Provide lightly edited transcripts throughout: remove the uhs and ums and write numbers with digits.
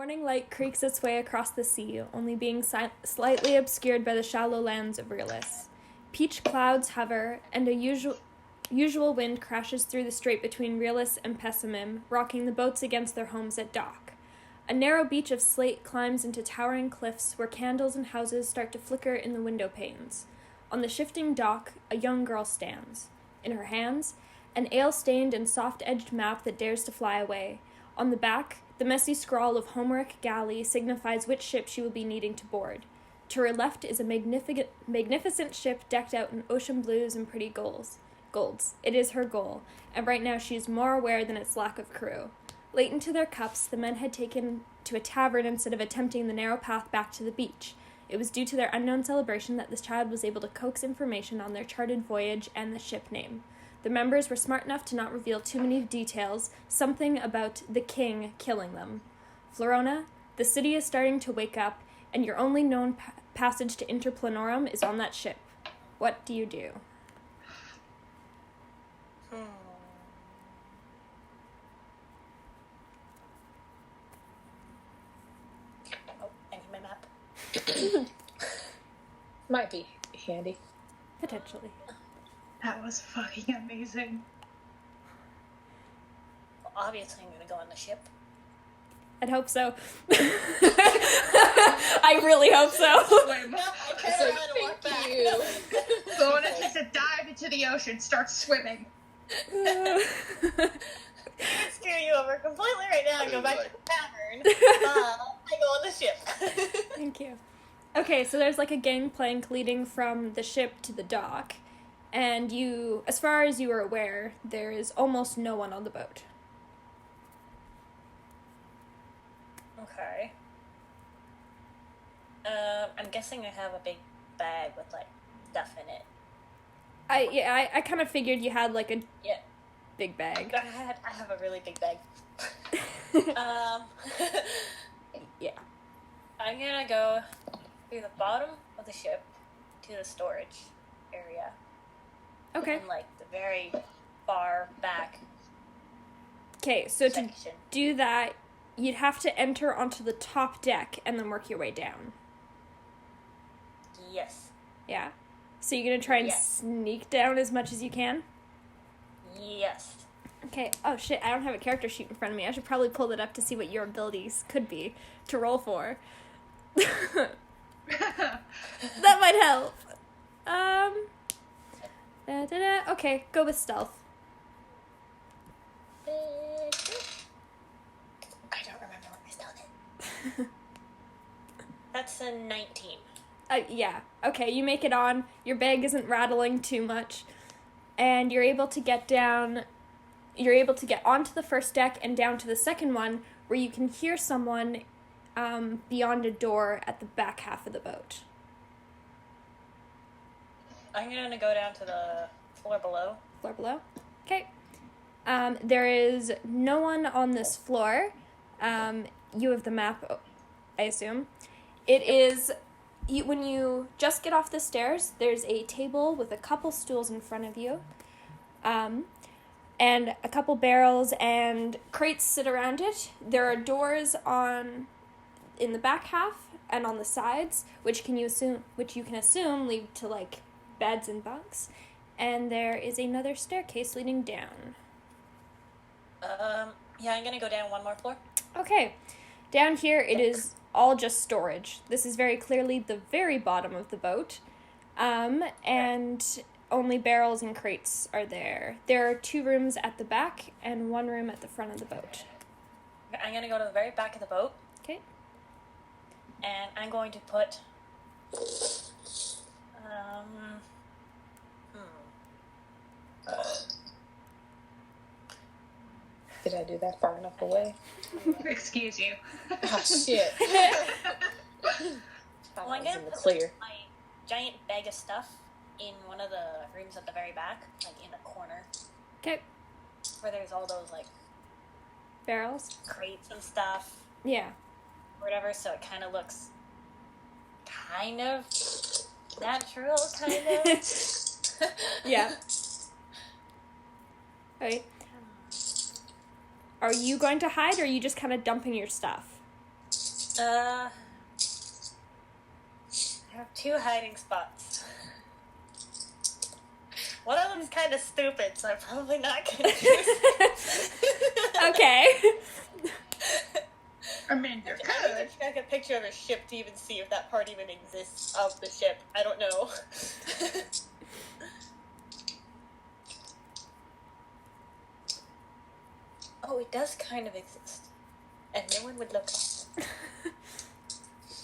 morning light creaks its way across the sea, only being slightly obscured by the shallow lands of Relis. Peach clouds hover, and a usual wind crashes through the strait between Relis and Pessimim, rocking the boats against their homes at dock. A narrow beach of slate climbs into towering cliffs where candles and houses start to flicker in the window panes. On the shifting dock, a young girl stands. In her hands, an ale-stained and soft-edged map that dares to fly away. On the back, the messy scrawl of Homeric Galley signifies which ship she will be needing to board. To her left is a magnificent ship decked out in ocean blues and pretty golds. It is her goal, and right now she is more aware than its lack of crew. Laden to their cups, the men had taken to a tavern instead of attempting the narrow path back to the beach. It was due to their unknown celebration that this child was able to coax information on their charted voyage and the ship name. The members were smart enough to not reveal too many details, something about the king killing them. Florona, the city is starting to wake up, and your only known passage to Interplanorum is on that ship. What do you do? Oh, I need my map. Might be handy. Potentially. That was fucking amazing. Well, obviously, I'm gonna go on the ship. I'd hope so. I really hope so. Swim. I turn around and walk back. So when it takes a dive into the ocean, start swimming. Screw you over completely right now and go back to the tavern. I go on the ship. Thank you. Okay, so there's like a gangplank leading from the ship to the dock. And you, as far as you are aware, there is almost no one on the boat. Okay. I'm guessing I have a big bag with, like, stuff in it. I kind of figured you had like a Yeah. big bag. I have a really big bag. Yeah. I'm gonna go through the bottom of the ship to the storage area. Okay. In, like, the very far back Okay, so to section. do that, you'd have to enter onto the top deck and then work your way down. Yes. Yeah. So you're gonna try and Yes. sneak down as much as you can? Yes. Okay. Oh shit, I don't have a character sheet in front of me. I should probably pull it up to see what your abilities could be to roll for. That might help. Okay, go with stealth. I don't remember what my stealth is. That's a 19. Yeah. Okay, you make it on. Your bag isn't rattling too much. And you're able to get down... You're able to get onto the first deck and down to the second one, where you can hear someone beyond a door at the back half of the boat. I'm gonna go down to the floor below. Floor below? Okay. There is no one on this floor. You have the map, I assume. It is... when you just get off the stairs, there's a table with a couple stools in front of you. And a couple barrels and crates sit around it. There are doors in the back half and on the sides, which you can assume lead to like beds and bunks. And there is another staircase leading down. Yeah, I'm gonna go down one more floor. Okay. Down here it is all just storage. This is very clearly the very bottom of the boat. And only barrels and crates are there. There are 2 rooms at the back and 1 room at the front of the boat. I'm gonna go to the very back of the boat. Okay. And I'm going to put... Did I do that far enough away? Excuse you. Oh, shit. Well, I'm in gonna the put clear. my giant bag of stuff in one of the rooms at the very back, like in a corner, Okay. where there's all those, like, Barrels? crates and stuff, Yeah. or whatever, so it kind of looks kind of natural, kind of. Yeah. Alright. Are you going to hide, or are you just kind of dumping your stuff? I have 2 hiding spots. One of them's kind of stupid, so I'm probably not gonna use it. Okay. I mean, you I need could. to check a picture of a ship to even see if that part even exists of the ship. I don't know. Oh, it does kind of exist. And no one would look at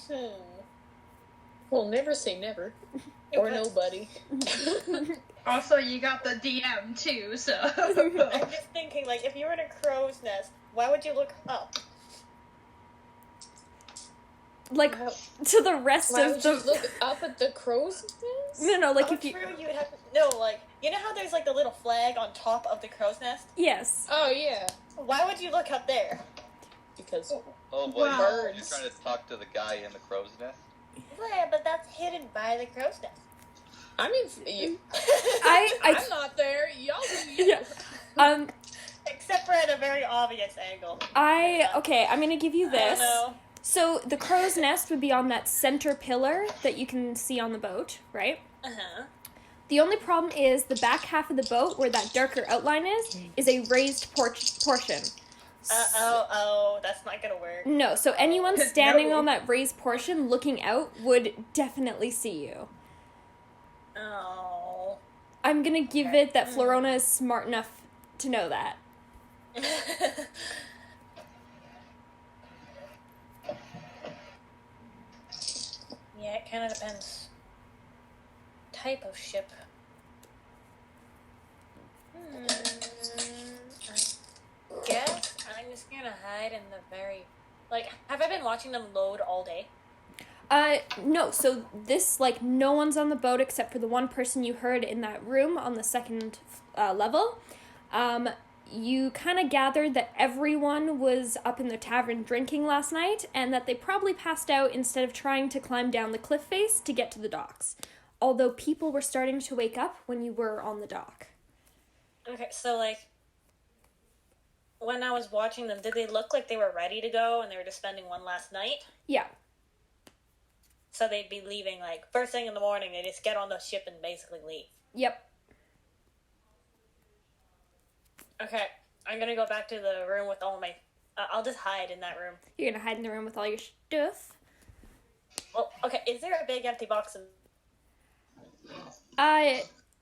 it. We'll never say never. Or But nobody. Also, you got the DM too, so. I'm just thinking, like, if you were in a crow's nest, why would you look up? Like, to the rest Why of would the... you look up at the crow's nest? No, like Oh, if you... true, you would have to... No, like, you know how there's, like, the little flag on top of the crow's nest? Yes. Oh, yeah. Why would you look up there? Because Oh boy, Wow. you're trying to talk to the guy in the crow's nest? Well, yeah, but that's hidden by the crow's nest. I mean, I'm not there. Y'all do you. Yeah. Except for at a very obvious angle. Okay, I'm gonna give you I this. don't know. So the crow's nest would be on that center pillar that you can see on the boat, right? Uh-huh. The only problem is the back half of the boat, where that darker outline is a raised portion. Oh, that's not gonna work. No, so anyone standing No. on that raised portion looking out would definitely see you. Oh. I'm gonna give it that Florona is smart enough to know that. Yeah, it kind of depends. Type of ship. I guess I'm just gonna hide in the very... Like, have I been watching them load all day? No, so this, like, no one's on the boat except for the one person you heard in that room on the second level. You kind of gathered that everyone was up in the tavern drinking last night, and that they probably passed out instead of trying to climb down the cliff face to get to the docks. Although people were starting to wake up when you were on the dock. Okay, so, like, when I was watching them, did they look like they were ready to go and they were just spending one last night? Yeah. So they'd be leaving, like, first thing in the morning, they just get on the ship and basically leave. Yep. Okay, I'm gonna go back to the room with all my... I'll just hide in that room. You're gonna hide in the room with all your stuff. Well, okay, is there a big empty box of...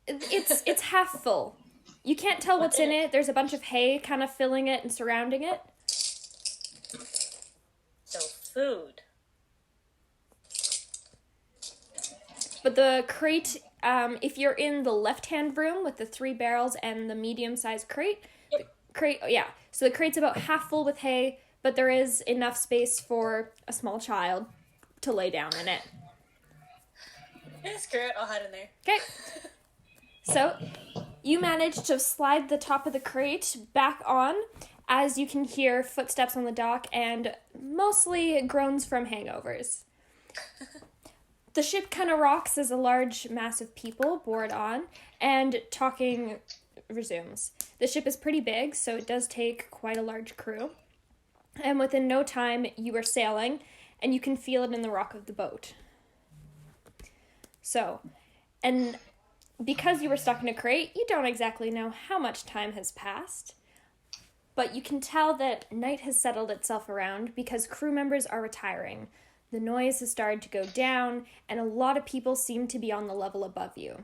It's half full. You can't tell what's in it. There's a bunch of hay kind of filling it and surrounding it. So, food. But the crate, if you're in the left-hand room with the 3 barrels and the medium-sized crate, so the crate's about half full with hay, but there is enough space for a small child to lay down in it. Yeah, screw it, I'll hide in there. Okay. So, you manage to slide the top of the crate back on as you can hear footsteps on the dock and mostly groans from hangovers. The ship kind of rocks as a large mass of people board on, and talking resumes. The ship is pretty big, so it does take quite a large crew. And within no time, you are sailing, and you can feel it in the rock of the boat. So, and because you were stuck in a crate, you don't exactly know how much time has passed. But you can tell that night has settled itself around because crew members are retiring. The noise has started to go down, and a lot of people seem to be on the level above you.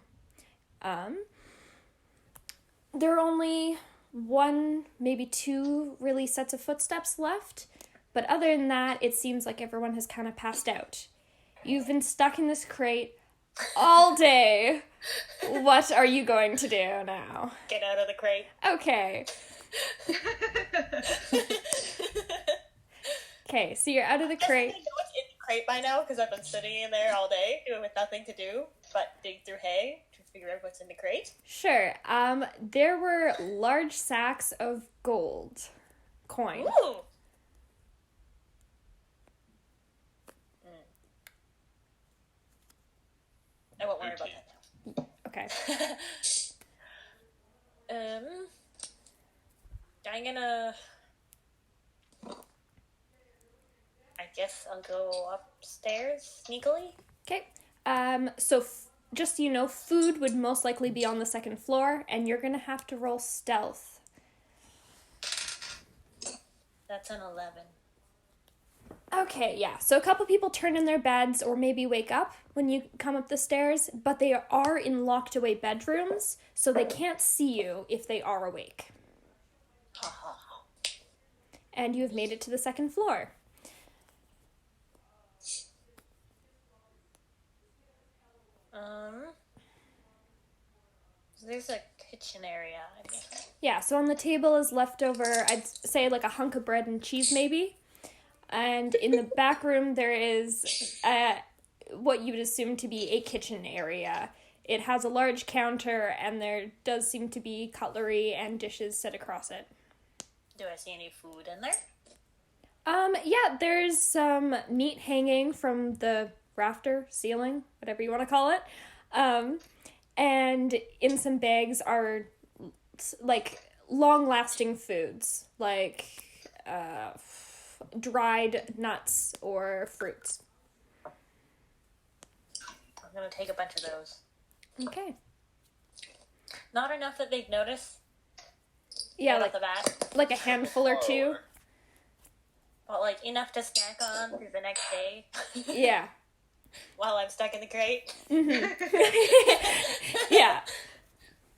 There are only 1, maybe 2 really sets of footsteps left, but other than that, it seems like everyone has kind of passed out. You've been stuck in this crate all day. What are you going to do now? Get out of the crate. Okay. Okay, so you're out of the crate. I know what's in the crate by now because I've been sitting in there all day with nothing to do but dig through hay to figure out what's in the crate. Sure. There were large sacks of gold coin. Ooh! I won't worry about that now. Okay. I'm gonna... I guess I'll go upstairs sneakily. Okay. So just so you know, food would most likely be on the second floor, and you're gonna have to roll stealth. That's an 11. Okay, yeah. So a couple people turn in their beds or maybe wake up when you come up the stairs, but they are in locked away bedrooms, so they can't see you if they are awake. And you have made it to the second floor. There's a kitchen area, I guess. Yeah, so on the table is leftover, I'd say like a hunk of bread and cheese maybe. And in the back room there is what you would assume to be a kitchen area. It has a large counter and there does seem to be cutlery and dishes set across it. Do I see any food in there? Yeah, there's some meat hanging from the rafter, ceiling, whatever you want to call it. And in some bags are, like, long-lasting foods, like, dried nuts or fruits. I'm gonna take a bunch of those. Okay. Not enough that they'd notice. Yeah, Right like off the bat. like a handful or two. But, like, enough to snack on through the next day. Yeah. While I'm stuck in the crate. Yeah.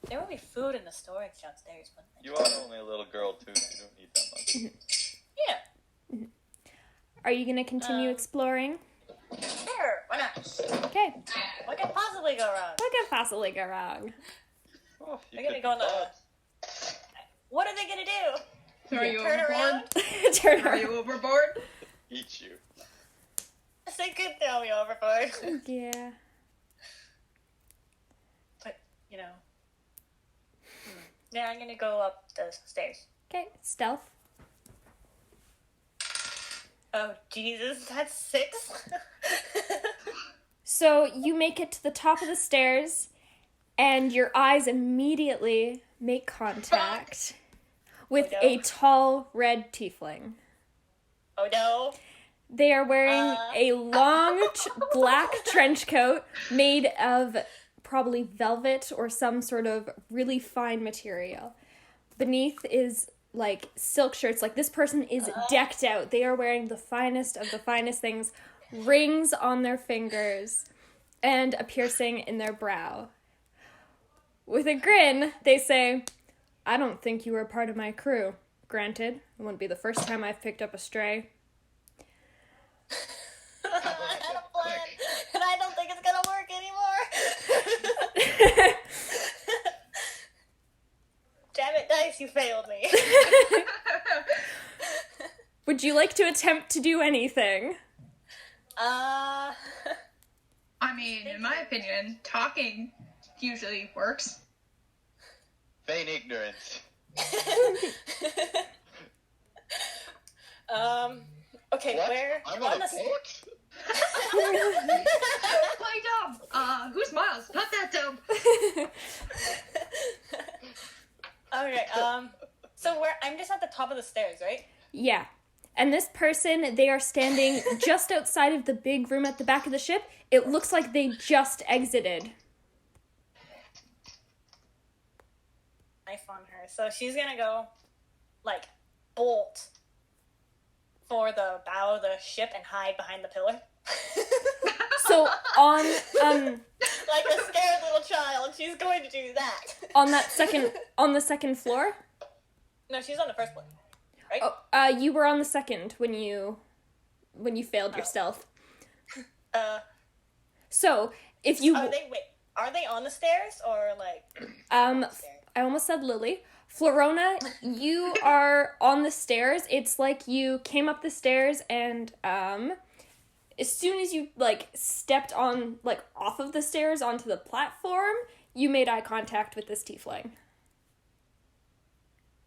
There will be food in the storage downstairs. But You are only a little girl, too. You don't need that much. yeah. Are you going to continue exploring? Sure, why not? Okay. What could possibly go wrong? What could possibly go wrong? Oh, you They're gonna could go in the... thought. What are they gonna do? Throw you Turn overboard? around? Turn Throw around. you overboard? Eat you. Yes, they could throw me overboard. Yeah. But, you know... Yeah, I'm gonna go up the stairs. Okay, stealth. Oh, Jesus, that's 6? So you make it to the top of the stairs, and your eyes immediately make contact with Oh, no. a tall red tiefling. Oh no. They are wearing a long black trench coat made of probably velvet or some sort of really fine material. Beneath is like silk shirts. Like this person is decked out. They are wearing the finest of the finest things, rings on their fingers, and a piercing in their brow. With a grin, they say, "I don't think you were part of my crew. Granted, it wouldn't be the first time I've picked up a stray." I had a plan, and I don't think it's gonna work anymore. Damn it, Dice, you failed me. Would you like to attempt to do anything? I mean, in my opinion, talking usually works. Feign ignorance. Okay, What? where? I'm on a boat? Play dumb. Who's Miles? Not that dumb. Okay, so I'm just at the top of the stairs, right? Yeah. And this person, they are standing just outside of the big room at the back of the ship. It looks like they just exited. Knife on her. So she's gonna go, like, bolt for the bow of the ship and hide behind the pillar. So on Like a scared little child, she's going to do that. on the second floor? No, she's on the first floor, right? Oh, you were on the second when you failed your stealth. So, if you Are they on the stairs or like I almost said Lily. Florona, you are on the stairs. It's like you came up the stairs and as soon as you like stepped on like off of the stairs onto the platform, you made eye contact with this tiefling.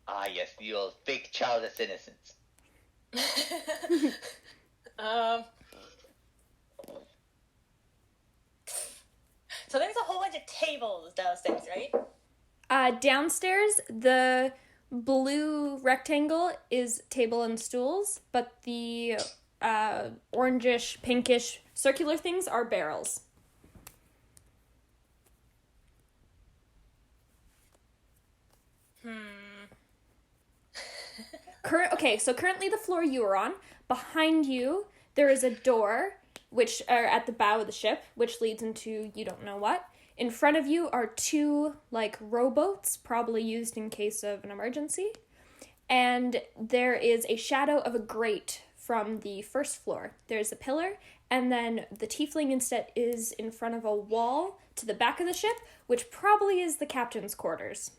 Ah, yes, the old fake childless innocence. So there's a whole bunch of tables downstairs, right? Downstairs, the blue rectangle is table and stools, but the orangish, pinkish, circular things are barrels. So currently the floor you are on, behind you, there is a door, which are at the bow of the ship, which leads into you don't know what. In front of you are two, rowboats, probably used in case of an emergency. And there is a shadow of a grate from the first floor. There's a pillar, and then the tiefling instead is in front of a wall to the back of the ship, which probably is the captain's quarters.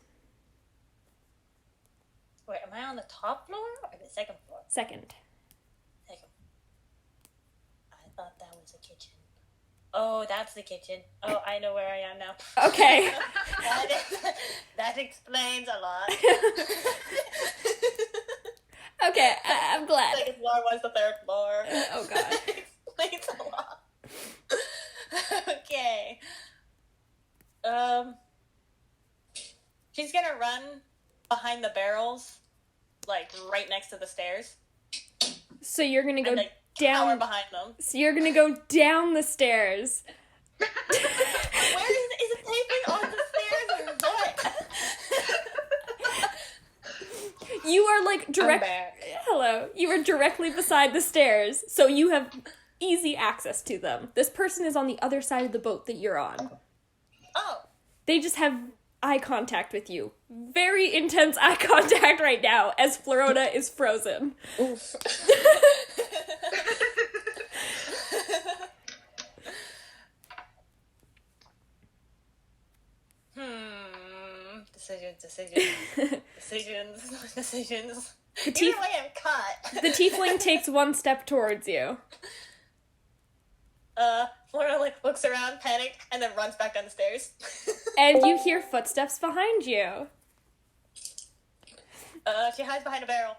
Wait, am I on the top floor or the second floor? Second. Second. I thought that was the kitchen. Oh, that's the kitchen. Oh, I know where I am now. Okay. that explains a lot. Okay, I'm glad. Second floor was the third floor. Oh, God. That explains a lot. Okay. She's gonna run behind the barrels, right next to the stairs. So you're gonna go And, down. cower behind them. So you're gonna go down the stairs. Where is it taping on the stairs or what? You are direct. I'm back. Hello. You are directly beside the stairs, so you have easy access to them. This person is on the other side of the boat that you're on. Oh. They just have eye contact with you. Very intense eye contact right now as Florona is frozen. Oof. Decisions. The Either way, I'm cut. The tiefling takes one step towards you. Flora looks around, panicked, and then runs back down the stairs. And you hear footsteps behind you. She hides behind a barrel.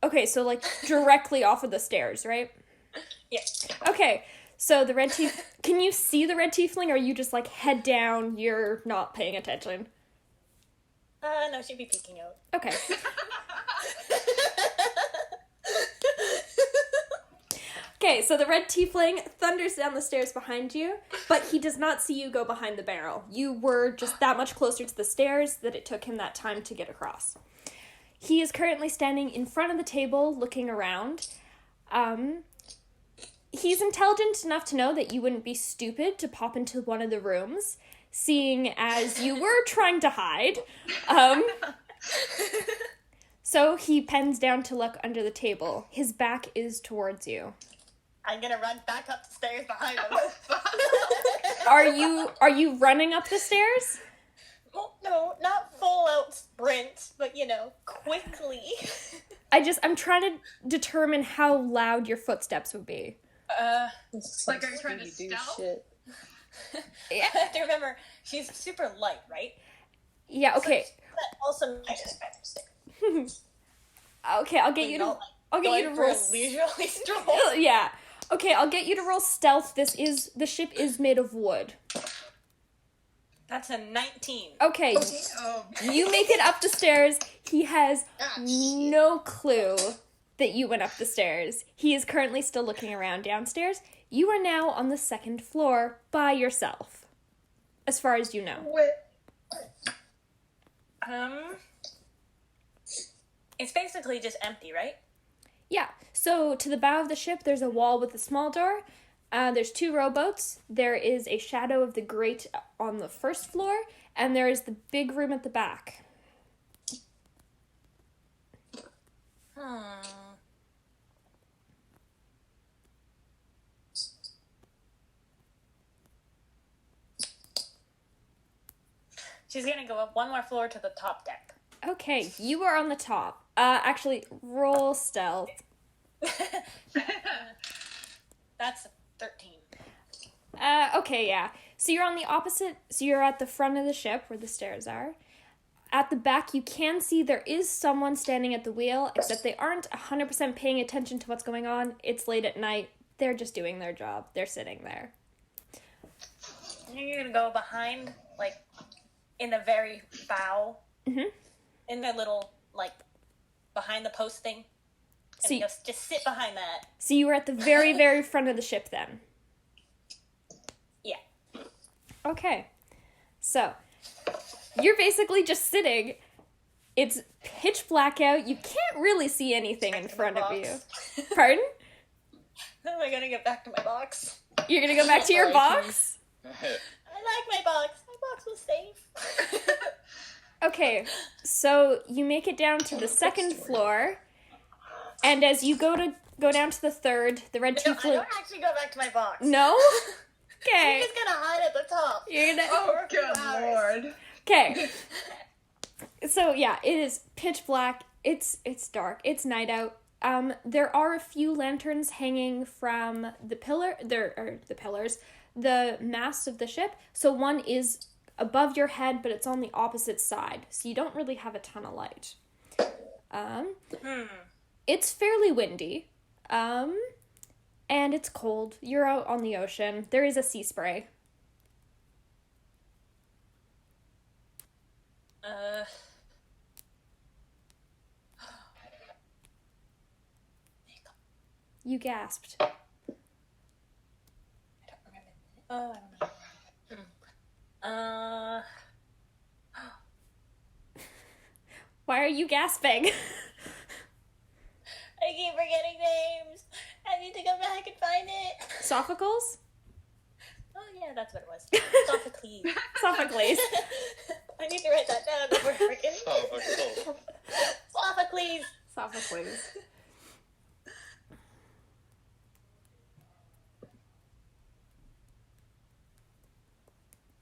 Okay, so directly off of the stairs, right? Yeah. Okay, so the red can you see the red tiefling, or are you just head down, you're not paying attention? No, she'd be peeking out. Okay. Okay, so the red tiefling thunders down the stairs behind you, but he does not see you go behind the barrel. You were just that much closer to the stairs that it took him that time to get across. He is currently standing in front of the table, looking around. He's intelligent enough to know that you wouldn't be stupid to pop into one of the rooms, seeing as you were trying to hide. So he bends down to look under the table. His back is towards you. I'm gonna run back up the stairs behind him. Are you running up the stairs? Well, no, not full out sprint, but quickly. I'm trying to determine how loud your footsteps would be. Are you trying to stealth? Shit. I have to remember, she's super light, right? Yeah, okay. But also, I just bet Okay, I'll get you to roll. leisurely stroll. Yeah. Okay, I'll get you to roll stealth. The ship is made of wood. That's a 19. Okay. You make it up the stairs. He has no clue that you went up the stairs. He is currently still looking around downstairs. You are now on the second floor by yourself, as far as you know. It's basically just empty, right? Yeah, so to the bow of the ship, there's a wall with a small door. There's two rowboats. There is a shadow of the grate on the first floor, and there is the big room at the back. She's gonna go up one more floor to the top deck. Okay, you are on the top. Actually, roll stealth. That's 13. Okay, yeah. So you're on the opposite, so you're at the front of the ship where the stairs are. At the back, you can see there is someone standing at the wheel, except they aren't 100% paying attention to what's going on. It's late at night. They're just doing their job. They're sitting there. You're gonna go behind, in the very bow. Mm-hmm. In the little, behind the post thing. So you, just sit behind that. so you were at the very, very front of the ship then. Yeah. Okay. So, you're basically just sitting. It's pitch black out. You can't really see anything in front of you. Pardon? How am I gonna get back to my box? You're gonna go back to your box? I like my box. My box was safe. Okay, so you make it down to the second floor, and as you go down to the third, the red No, I tiefling... don't actually go back to my box. No? Okay. I'm just gonna hide at the top. You're gonna... Oh, For a few good hours. lord. Okay. So yeah, it is pitch black. It's dark. It's night out. There are a few lanterns hanging from the the masts of the ship. So one is above your head, but it's on the opposite side. So you don't really have a ton of light. It's fairly windy. And it's cold. You're out on the ocean. There is a sea spray. You gasped. I don't remember. Oh, I don't know. Why are you gasping? I keep forgetting names. I need to go back and find it. Sophocles? Oh yeah, that's what it was. Sophocles. Sophocles. I need to write that down before I forget. Sophocles. Sophocles. Sophocles.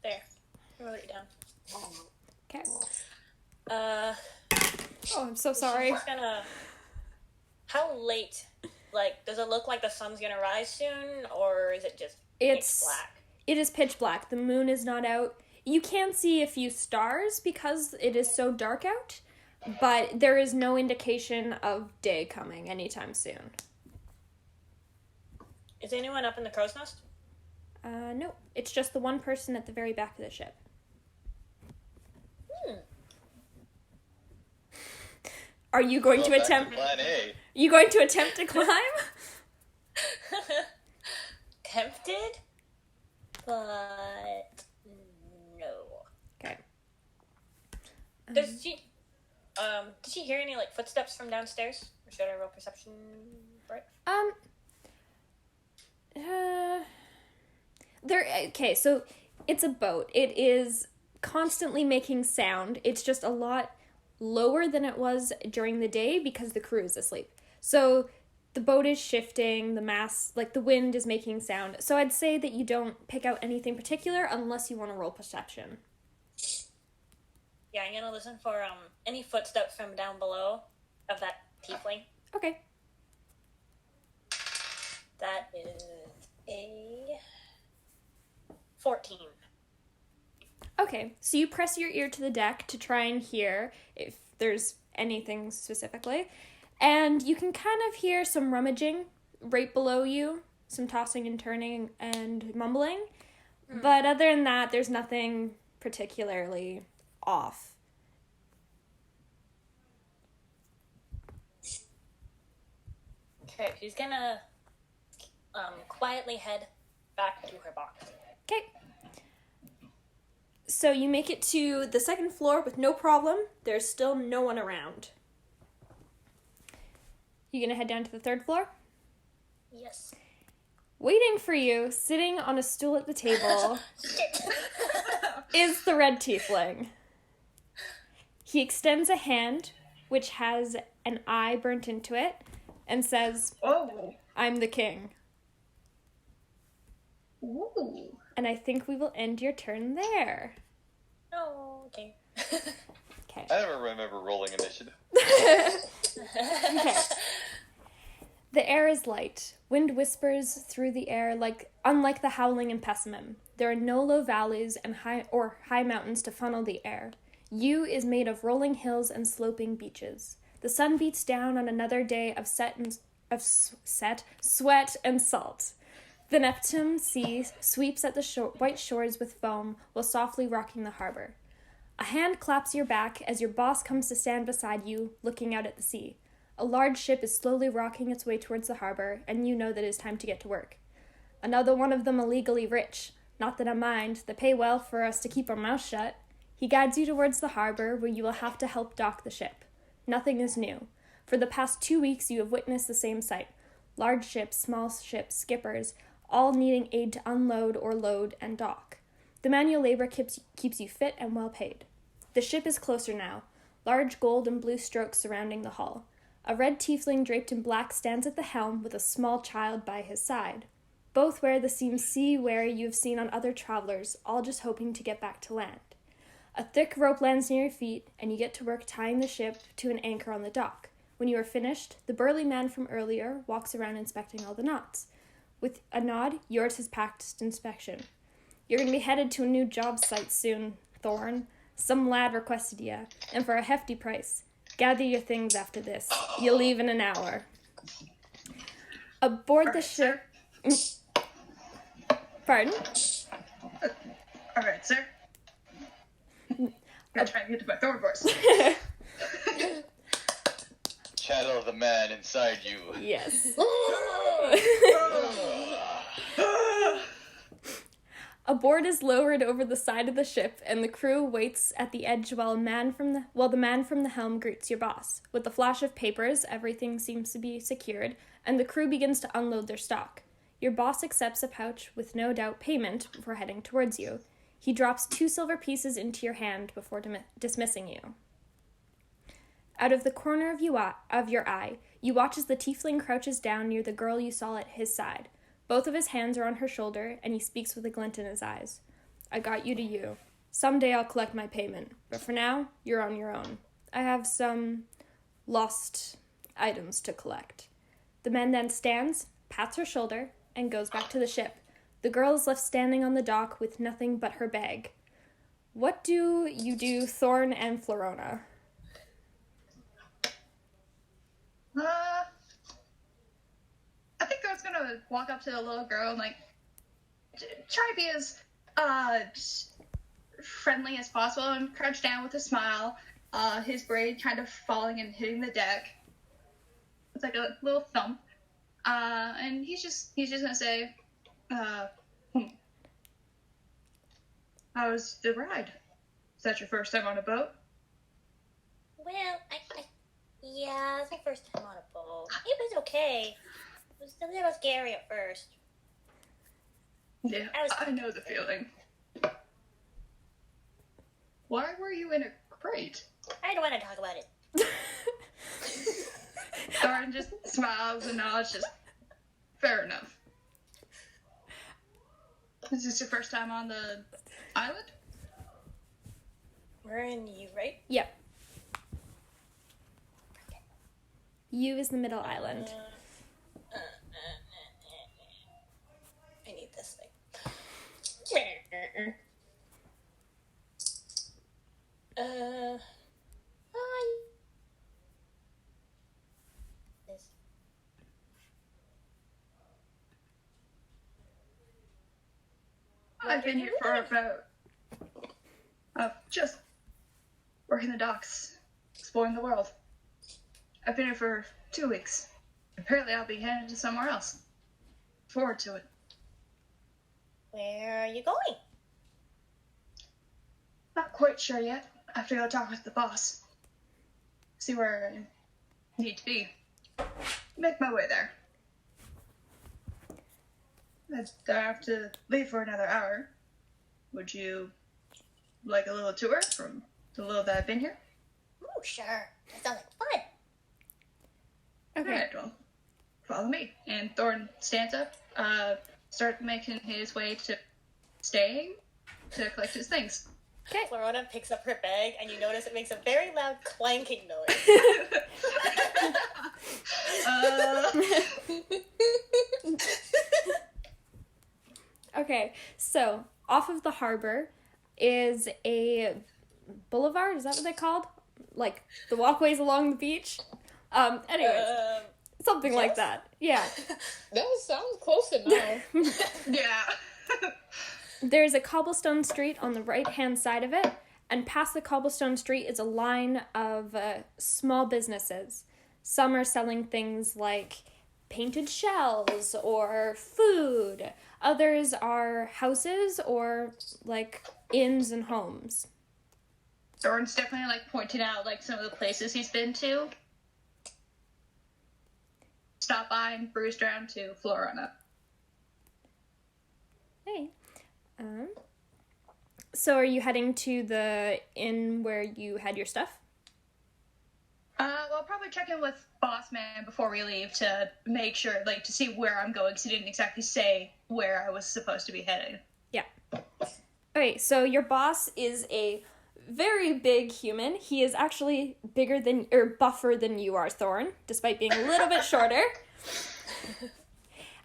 There. I wrote it down. Okay. Oh, I'm so sorry. She's gonna. How late? Like, does it look like the sun's gonna rise soon, or is it just It's pitch black? It is pitch black. The moon is not out. You can see a few stars because it is so dark out, but there is no indication of day coming anytime soon. Is anyone up in the crow's nest? No. It's just the one person at the very back of the ship. Are you going to Well, back attempt? Plan A. You going to attempt to climb? Tempted, but no. Okay. Did she hear any like footsteps from downstairs? Or should I roll perception for it? Okay, so it's a boat. It is constantly making sound. It's just a lot lower than it was during the day because the crew is asleep. So the boat is shifting, the mast, like the wind is making sound. So I'd say that you don't pick out anything particular unless you want to roll perception. Yeah, I'm gonna listen for any footsteps from down below of that tiefling. Okay. That is a 14. Okay, so you press your ear to the deck to try and hear if there's anything specifically. And you can kind of hear some rummaging right below you, some tossing and turning and mumbling. But other than that, there's nothing particularly off. Okay, she's gonna quietly head back to her box. Okay. So you make it to the second floor with no problem. There's still no one around. You gonna head down to the third floor? Yes. Waiting for you, sitting on a stool at the table, is the red tiefling. He extends a hand, which has an eye burnt into it, and says, Oh. "I'm the king." Ooh. And I think we will end your turn there. Oh, okay. Okay. I never remember rolling initiative. Okay. The air is light. Wind whispers through the air unlike the howling in Pessimum. There are no low valleys and high mountains to funnel the air. U is made of rolling hills and sloping beaches. The sun beats down on another day of sweat and salt. The Neptune sea sweeps at the white shores with foam while softly rocking the harbor. A hand claps your back as your boss comes to stand beside you, looking out at the sea. A large ship is slowly rocking its way towards the harbor, and you know that it is time to get to work. Another one of them illegally rich. Not that I mind, they pay well for us to keep our mouths shut. He guides you towards the harbor, where you will have to help dock the ship. Nothing is new. For the past 2 weeks, you have witnessed the same sight. Large ships, small ships, skippers, all needing aid to unload or load and dock. The manual labor keeps you fit and well paid. The ship is closer now, large gold and blue strokes surrounding the hull. A red tiefling draped in black stands at the helm with a small child by his side. Both wear the same sea-wear you've seen on other travelers, all just hoping to get back to land. A thick rope lands near your feet, and you get to work tying the ship to an anchor on the dock. When you are finished, the burly man from earlier walks around inspecting all the knots. With a nod, yours has passed inspection. You're going to be headed to a new job site soon, Thorn. Some lad requested you, and for a hefty price. Gather your things after this. You leave in an hour. Aboard the ship... Pardon? All right, sir. I'm trying to get to my Thorn voice. Channel the man inside you. Yes. A board is lowered over the side of the ship, and the crew waits at the edge while the man from the helm greets your boss. With the flash of papers, everything seems to be secured, and the crew begins to unload their stock. Your boss accepts a pouch with no doubt payment for heading towards you. He drops 2 silver pieces into your hand before dismissing you. Out of the corner of your eye, you watch as the tiefling crouches down near the girl you saw at his side. Both of his hands are on her shoulder, and he speaks with a glint in his eyes. I got you to you. Someday I'll collect my payment, but for now, you're on your own. I have some lost items to collect. The man then stands, pats her shoulder, and goes back to the ship. The girl is left standing on the dock with nothing but her bag. What do you do, Thorn and Florona? I think I was gonna walk up to the little girl and try to be as friendly as possible and crouch down with a smile. His braid kind of falling and hitting the deck. It's like a little thump. And he's just gonna say, how was the ride? Is that your first time on a boat? Well, yeah, it's my first time on a boat. It was okay. It was a little scary at first. Yeah, I know the feeling. Why were you in a crate? I don't want to talk about it. Thorin just smiles and nods, just fair enough. Is this your first time on the island? We're in you, right? Yep. You is the middle island. I need this thing. This. I've been here for about just working the docks, exploring the world. I've been here for 2 weeks. Apparently I'll be headed to somewhere else. Forward to it. Where are you going? Not quite sure yet. I have to go talk with the boss. See where I need to be. Make my way there. I have to leave for another hour. Would you like a little tour from the little that I've been here? Ooh, sure. That sounds like fun. Okay. Alright, well, follow me. And Thorn stands up, starts making his way to staying to collect his things. Okay. Florona picks up her bag, and you notice it makes a very loud clanking noise. Okay, so off of the harbor is a boulevard. Is that what they're called? Like the walkways along the beach? Anyways, something like yes. that. Yeah. That sounds close enough. Yeah. There's a cobblestone street on the right-hand side of it, and past the cobblestone street is a line of small businesses. Some are selling things like painted shells or food. Others are houses or like inns and homes. Thorin's definitely like pointing out like some of the places he's been to. Stop by and cruised around to Florona. Hey. So are you heading to the inn where you had your stuff? Well, I'll probably check in with Boss Man before we leave to make sure, like, to see where I'm going, because he didn't exactly say where I was supposed to be heading. Yeah. Okay, so your boss is a very big human. He is actually buffer than you are, Thorin, despite being a little bit shorter.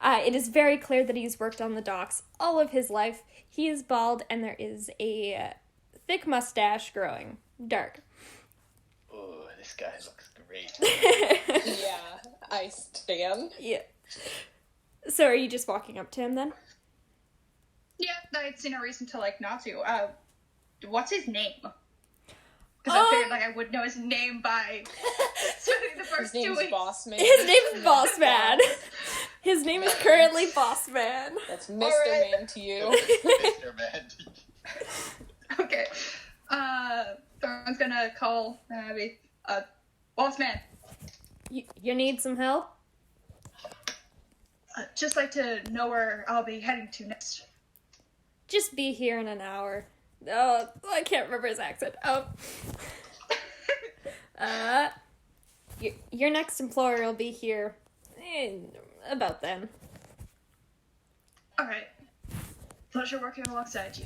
It is very clear that he's worked on the docks all of his life. He is bald, and there is a thick mustache growing. Dark. Oh, this guy looks great. Yeah, I stand. Yeah. So are you just walking up to him then? Yeah, I'd seen no reason to, like, not to. What's his name? Because I figured, like, I would know his name by spending the first His 2 name's weeks. Boss Man. His name's Boss Man. His name is currently Boss Man. That's Mr. Alright. Man to you. Mr. Man. Okay. Thorin's gonna call, Boss Man. You need some help? Just like to know where I'll be heading to next. Just be here in an hour. Oh, I can't remember his accent. Oh. Your next employer will be here about then. Alright. Pleasure working alongside you.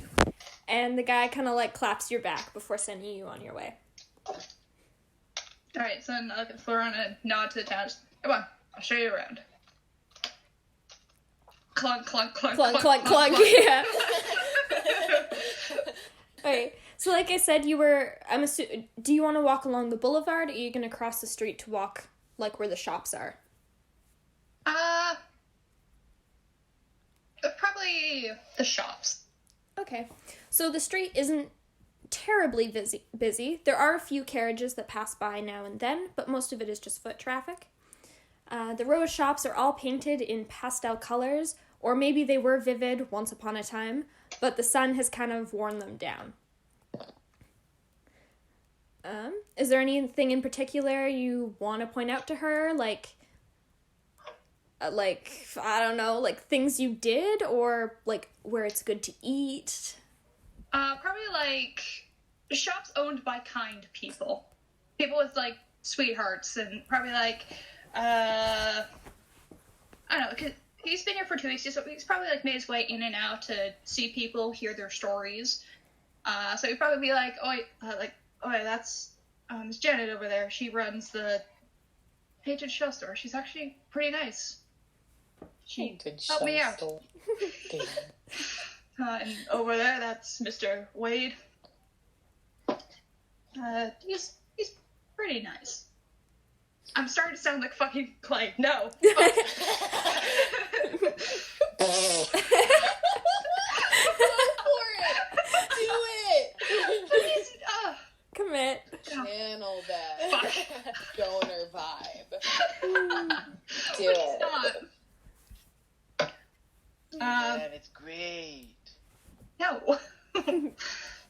And the guy kind of like claps your back before sending you on your way. Alright, so then I'll look at Florona and nod to the town. Come on, I'll show you around. Clunk, clunk, clunk, Clunk, clunk, clunk, yeah. Okay, so like I said, do you want to walk along the boulevard, or are you going to cross the street to walk, like, where the shops are? Probably the shops. Okay, so the street isn't terribly busy. There are a few carriages that pass by now and then, but most of it is just foot traffic. The row of shops are all painted in pastel colors, or maybe they were vivid once upon a time, but the sun has kind of worn them down. Is there anything in particular you want to point out to her? Like, I don't know, like things you did, or like where it's good to eat? Probably like shops owned by kind people. People with like sweethearts, and probably like, I don't know, 'cause he's been here for 2 weeks, so he's probably like made his way in and out to see people, hear their stories. So he'd probably be like, that's Miss Janet over there. She runs the painted shell store. She's actually pretty nice. She helped me out. And over there, that's Mr. Wade. He's pretty nice. I'm starting to sound like fucking Clay. No. Go for it! Do it! Please, Commit. Channel that Fuck. donor vibe. Do Please it. stop. Man, it's great. No.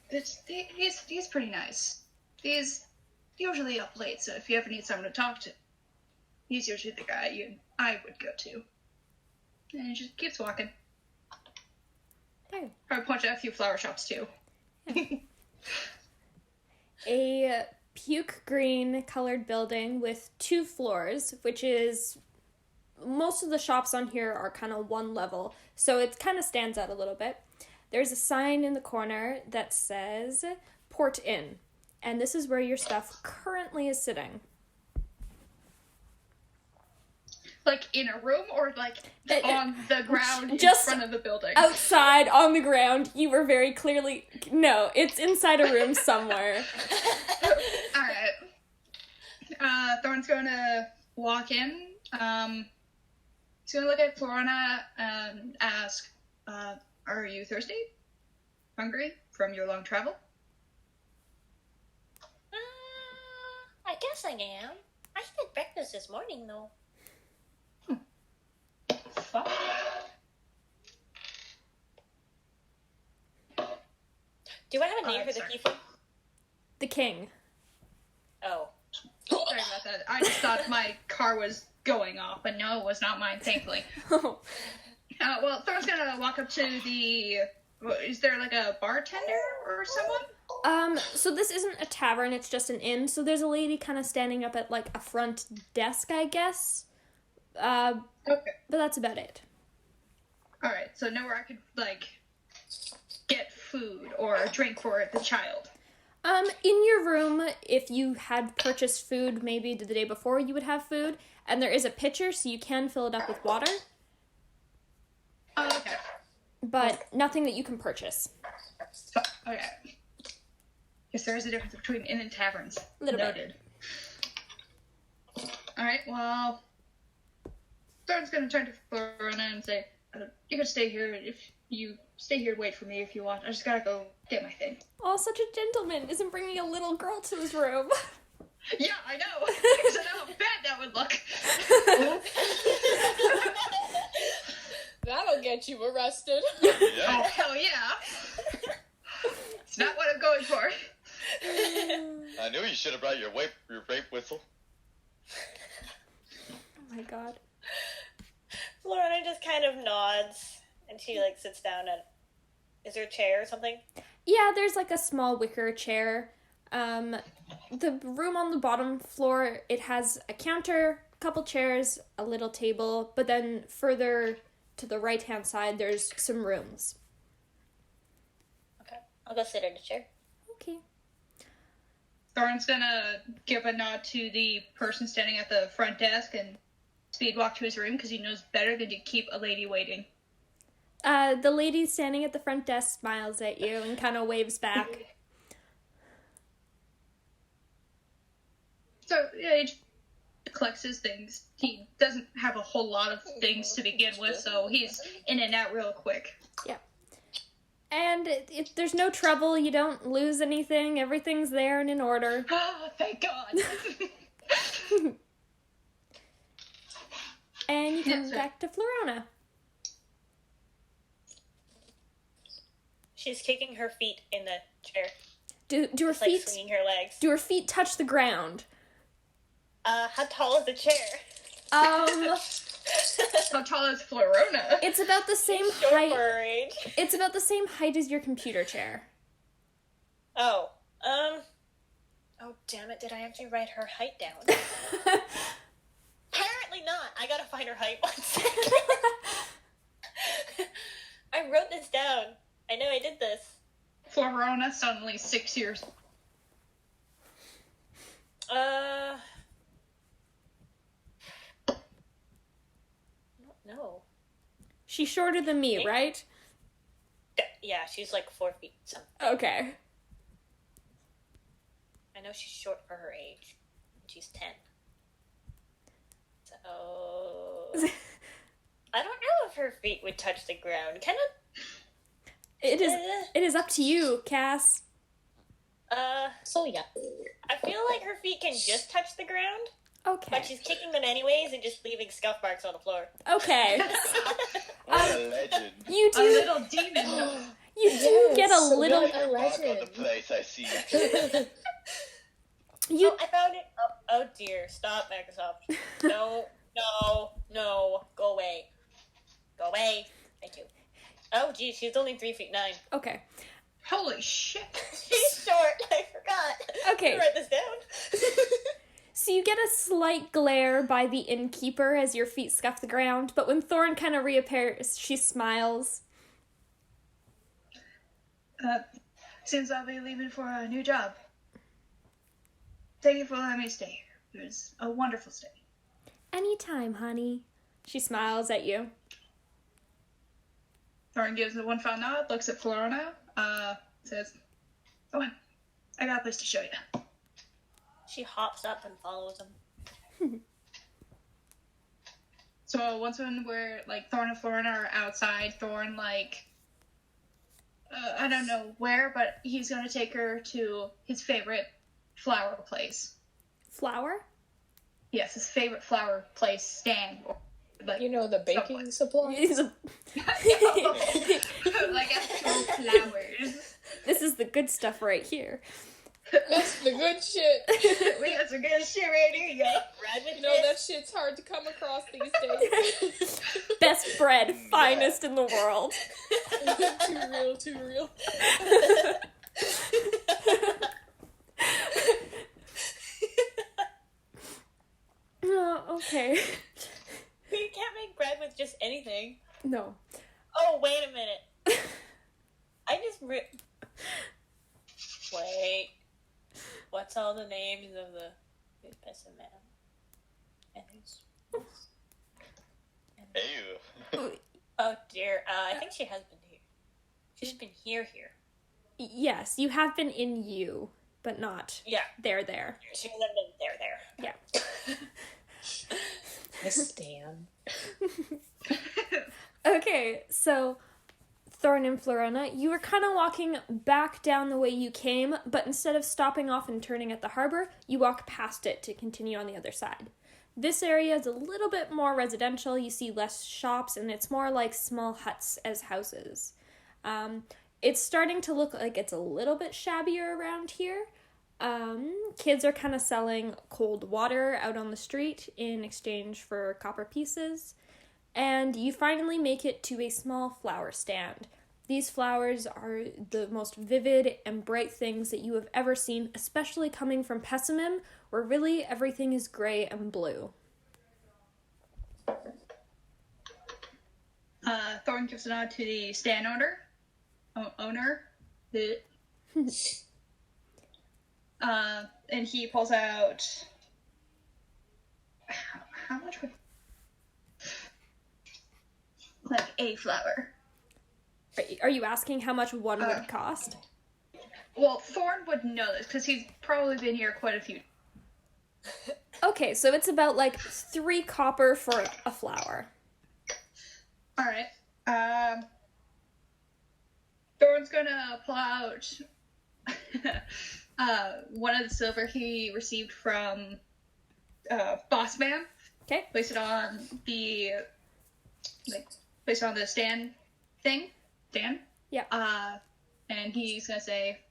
He's pretty nice. He's usually up late, so if you ever need someone to talk to, he's usually the guy I would go to. And he just keeps walking. Okay. Probably point out a few flower shops too. A puke green colored building with 2 floors, which is, most of the shops on here are kind of one level, so it kind of stands out a little bit. There's a sign in the corner that says Port Inn, and this is where your stuff currently is sitting. Like in a room, or like on the ground Just in front of the building? Outside, on the ground, you were very clearly... No, it's inside a room somewhere. Alright. Thorn's going to walk in. He's going to look at Florona and ask, are you thirsty? Hungry from your long travel? I guess I am. I had breakfast this morning, though. Fuck. Do I have a name Alright, for the sorry. tiefling? The king. Oh. Sorry about that. I just thought my car was going off, but no, it was not mine, thankfully. Oh. Well, Thor's gonna walk up to the... Is there like a bartender or someone? So this isn't a tavern, it's just an inn. So there's a lady kind of standing up at, like, a front desk, I guess. Okay. But that's about it. Alright, so nowhere I could, like, get food or a drink for the child. In your room, if you had purchased food maybe the day before, you would have food. And there is a pitcher, so you can fill it up with water. Oh, okay. But nothing that you can purchase. So, okay. Guess there is a difference between inn and taverns. Little bit. Noted. Alright, well... Thorn's gonna turn to Florina and say, you can stay here if you... Stay here and wait for me if you want. I just gotta go get my thing. Oh, such a gentleman isn't bringing a little girl to his room. Yeah, I know. Because I know how bad that would look. That'll get you arrested. Oh, Yeah. hell yeah. It's not what I'm going for. I knew you should have brought your rape whistle. Oh my god. Florina just kind of nods, and she, like, sits down at... Is there a chair or something? Yeah, there's like a small wicker chair. The room on the bottom floor, it has a counter, a couple chairs, a little table, but then further to the right-hand side, there's some rooms. Okay. I'll go sit in the chair. Okay. Thorn's gonna give a nod to the person standing at the front desk and speed walk to his room because he knows better than to keep a lady waiting. The lady standing at the front desk smiles at you and kind of waves back. So, yeah, he just collects his things. He doesn't have a whole lot of things to begin with, so he's in and out real quick. And if there's no trouble, you don't lose anything, everything's there and in order. Oh, thank God. And you come Yes, sir. back to Florona. She's kicking her feet in the chair. Do her Just, like, feet swinging her legs. do her feet touch the ground? How tall is the chair? How tall is Florona? It's about the same Short height. for her age. It's about the same height as your computer chair. Oh, oh, damn it, did I actually write her height down? Apparently not. I gotta find her height one second. I wrote this down. I know I did this. Florona suddenly 6 years. I don't know. She's shorter than me, right? Yeah, she's like 4 feet something. Okay. I know she's short for her age. She's 10. So... I don't know if her feet would touch the ground. Can it? It is up to you, Cass. So yeah. I feel like her feet can just touch the ground, Okay. but she's kicking them anyways and just leaving scuff marks on the floor. Okay. What a legend. You A do little demon. you do get a Yes, little what a Mark on legend. the place, I see. you Oh, I found it. Oh dear. Stop, Microsoft. No, go away. Go away. Thank you. Oh gee, she's only 3'9". Okay. Holy shit. She's short. I forgot. Okay. I write this down. So you get a slight glare by the innkeeper as your feet scuff the ground, but when Thorn kind of reappears, she smiles. Seems I'll be leaving for a new job. Thank you for letting me stay here. It was a wonderful stay. Anytime, honey. She smiles at you. Thorn gives it one final nod, looks at Florina, says, "Go on. I got a place to show you." She hops up and follows him. So once when we're, like, Thorn and Florina are outside, Thorn, like, I don't know where, but he's going to take her to his favorite flower place. Flower? yes, his favorite flower place stand. Like, You know, the baking supplies. like actual flowers. This is the good stuff right here. That's the good shit. We got some good shit right here, y'all. Bread with You know, that this. shit's hard to come across these days. Best bread, finest in the world. Too real. Oh, okay. You can't make bread with just anything. No. Oh, wait a minute. I just Wait. What's all the names of the pessimist man? And who's... Ew. Oh dear. I think she has been here. She's been here. Yes, you have been in you, but not Yeah. there. She hasn't been there. Yeah. I stand. Okay, so Thorn and Florona, you were kind of walking back down the way you came, but instead of stopping off and turning at the harbor, you walk past it to continue on the other side. This area is a little bit more residential. You see less shops, and it's more like small huts as houses. It's starting to look like it's a little bit shabbier around here. Kids are kind of selling cold water out on the street in exchange for copper pieces. And you finally make it to a small flower stand. These flowers are the most vivid and bright things that you have ever seen, especially coming from Pessimum, where really everything is gray and blue. Thorn gives a nod to the stand owner. And he pulls out... How much would... Like a flower. Are you asking how much one would cost? Well, Thorn would know this, because he's probably been here quite a few. Okay, so it's about like 3 copper for a flower. Alright. Thorn's gonna pull out one of the silver he received from Boss Man. Okay. Place it on the stand thing. Stand. Yeah. And he's gonna say,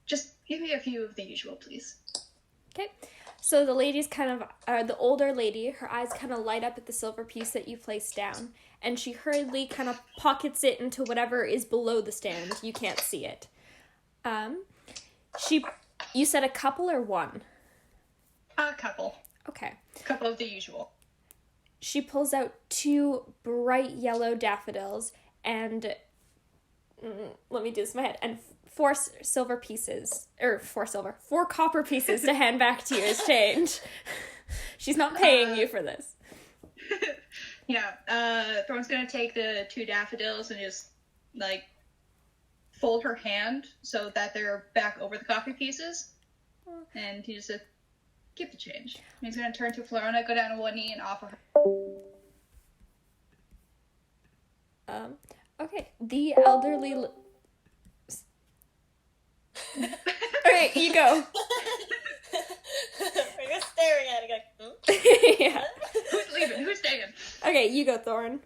just give me a few of the usual, please. Okay. So the lady's the older lady, her eyes kind of light up at the silver piece that you placed down, and she hurriedly kind of pockets it into whatever is below the stand. You can't see it. You said a couple or one? A couple. Okay. A couple of the usual. She pulls out 2 bright yellow daffodils and let me do this in my head, and 4 copper pieces to hand back to you as change. She's not paying you for this. Yeah, Thorn's gonna take the 2 daffodils and just, like, fold her hand so that they're back over the copper pieces. And he just said, keep the change. And he's gonna turn to Florona, go down on one knee, and offer her. Okay. The elderly... Okay, you go. We're just staring at it like, Yeah. Who's leaving? Who's staying? Okay, you go, Thorn.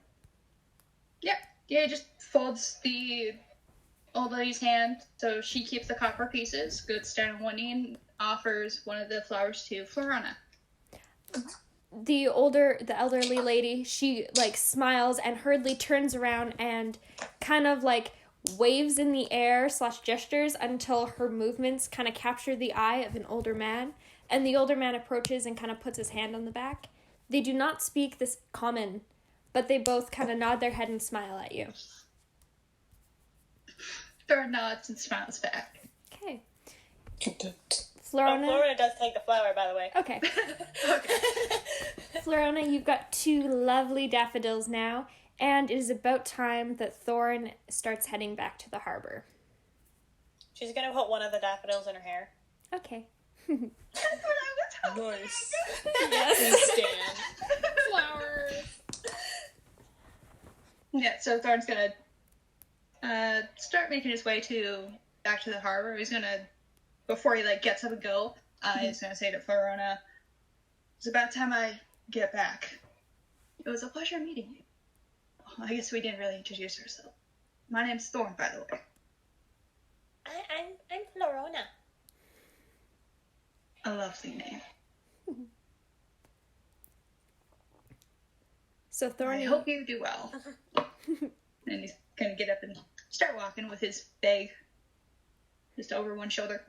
Yep. Yeah, he just folds the old lady's hand so she keeps the copper pieces, goes down on one knee, and offers one of the flowers to Florona. The elderly lady, she, like, smiles and hurriedly turns around and kind of, like, waves in the air / gestures until her movements kind of capture the eye of an older man. And the older man approaches and kind of puts his hand on the back. They do not speak this common, but they both kind of nod their head and smile at you. Thorn nods and smiles back. Okay. Florona Florona. does take the flower, by the way. Okay. Florona, you've got 2 lovely daffodils now, and it is about time that Thorn starts heading back to the harbor. She's gonna put one of the daffodils in her hair. Okay. That's what I was hoping. Nice. Yes. Stand. Flowers. Yeah, so Thorn's gonna start making his way to back to the harbor, he's gonna, before he like gets up and go, he's gonna say to Florona, "It's about time I get back. It was a pleasure meeting you. Oh, I guess we didn't really introduce ourselves. My name's Thorn, by the way." I'm Florona. A lovely name. So Thorn, I hope you do well. And he's gonna get up and start walking with his bag just over one shoulder.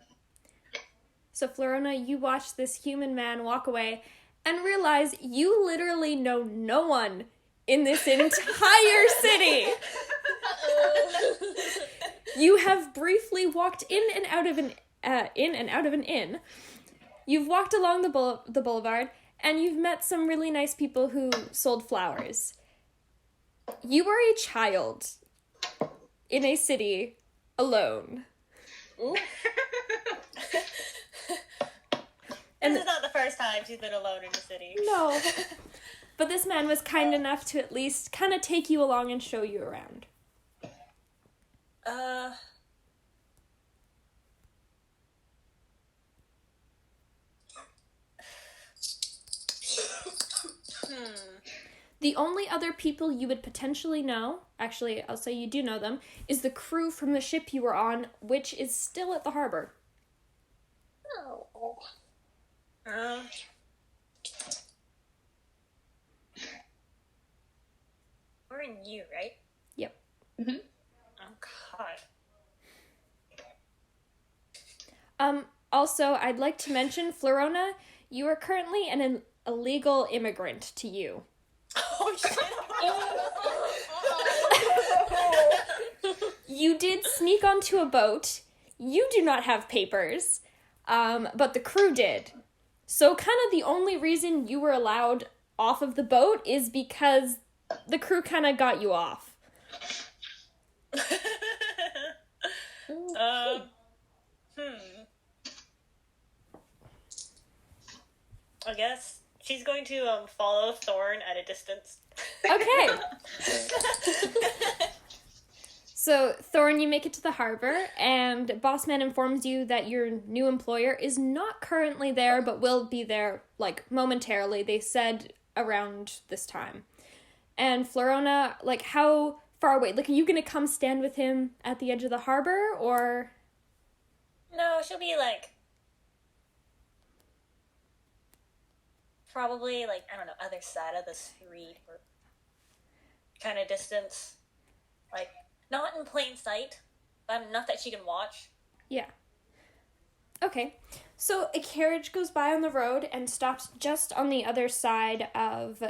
So Florona, you watch this human man walk away and realize you literally know no one in this entire city. You have briefly walked in and out of an inn. You've walked along the boulevard, and you've met some really nice people who sold flowers. You are a child in a city alone. Ooh. This is not the first time she's been alone in the city. No. But this man was kind enough to at least kind of take you along and show you around. The only other people you would potentially know, actually, I'll say you do know them, is the crew from the ship you were on, which is still at the harbor. Oh. We're in you, right? Yep. Mm-hmm. Oh, God. Also, I'd like to mention, Florona, you are currently an illegal immigrant to you. Oh, shit. You did sneak onto a boat. You do not have papers, but the crew did. So kind of the only reason you were allowed off of the boat is because the crew kind of got you off. I guess she's going to follow Thorn at a distance. Okay. So, Thorn, you make it to the harbor, and Bossman informs you that your new employer is not currently there, but will be there, like, momentarily. They said around this time. And Florona, like, how far away? Like, are you gonna come stand with him at the edge of the harbor, or? No, she'll be, like, probably, like, I don't know, other side of the street, or kind of distance. Like, not in plain sight, but enough that she can watch. Yeah. Okay. So a carriage goes by on the road and stops just on the other side of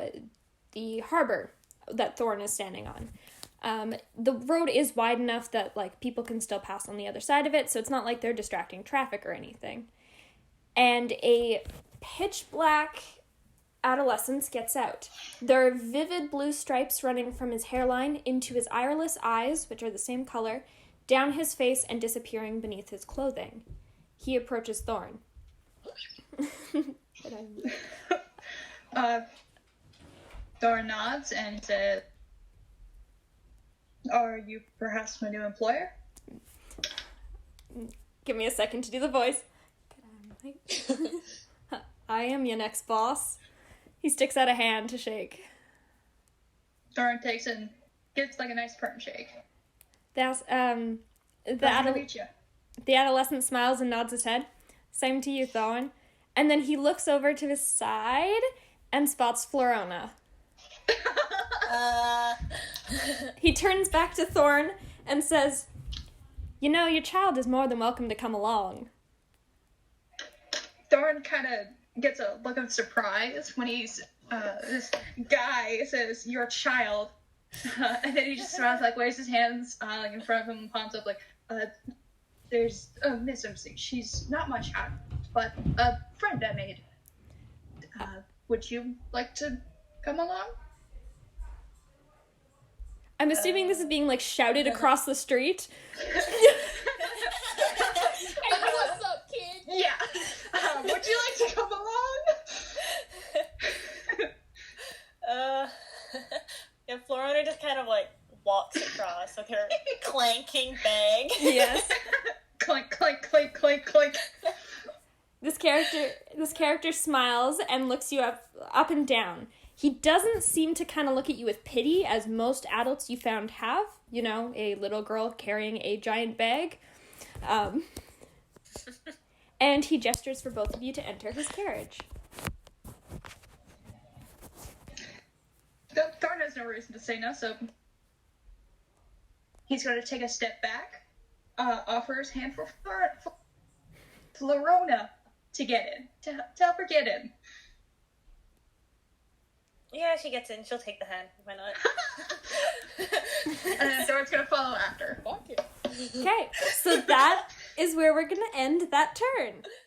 the harbor that Thorn is standing on. The road is wide enough that, like, people can still pass on the other side of it, so it's not like they're distracting traffic or anything. And a pitch black adolescent gets out. There are vivid blue stripes running from his hairline into his ireless eyes, which are the same color, down his face and disappearing beneath his clothing. He approaches Thorn. Thorn nods and says, "Are you perhaps my new employer?" Give me a second to do the voice. I am your next boss. He sticks out a hand to shake. Thorn takes it and gives like a nice firm shake. That's, Glad to meet you. the adolescent smiles and nods his head. Same to you, Thorn. And then he looks over to his side and spots Florona. He turns back to Thorn and says, "You know, your child is more than welcome to come along." Thorn kind of gets a look of surprise when this guy says, "Your child," and then he just smiles, like waves his hands like in front of him and palms up, like, "There's a misunderstanding. She's not my child, but a friend I made. Would you like to come along?" I'm assuming this is being, like, shouted across the street. Hey, what's up, kid? Yeah. Would you like to come along? Yeah, Florona just kind of, like, walks across with her clanking bag. Yes. clink, clink, clink, clink, clink. This character smiles and looks you up and down. He doesn't seem to kind of look at you with pity, as most adults you found have. You know, a little girl carrying a giant bag. And he gestures for both of you to enter his carriage. Thorn has no reason to say no, so he's going to take a step back, offer his hand for Florona to get in, to help her get in. Yeah, she gets in. She'll take the hand. Why not? And then Thorn's going to follow after. Fuck it. Okay, so that is where we're going to end that turn.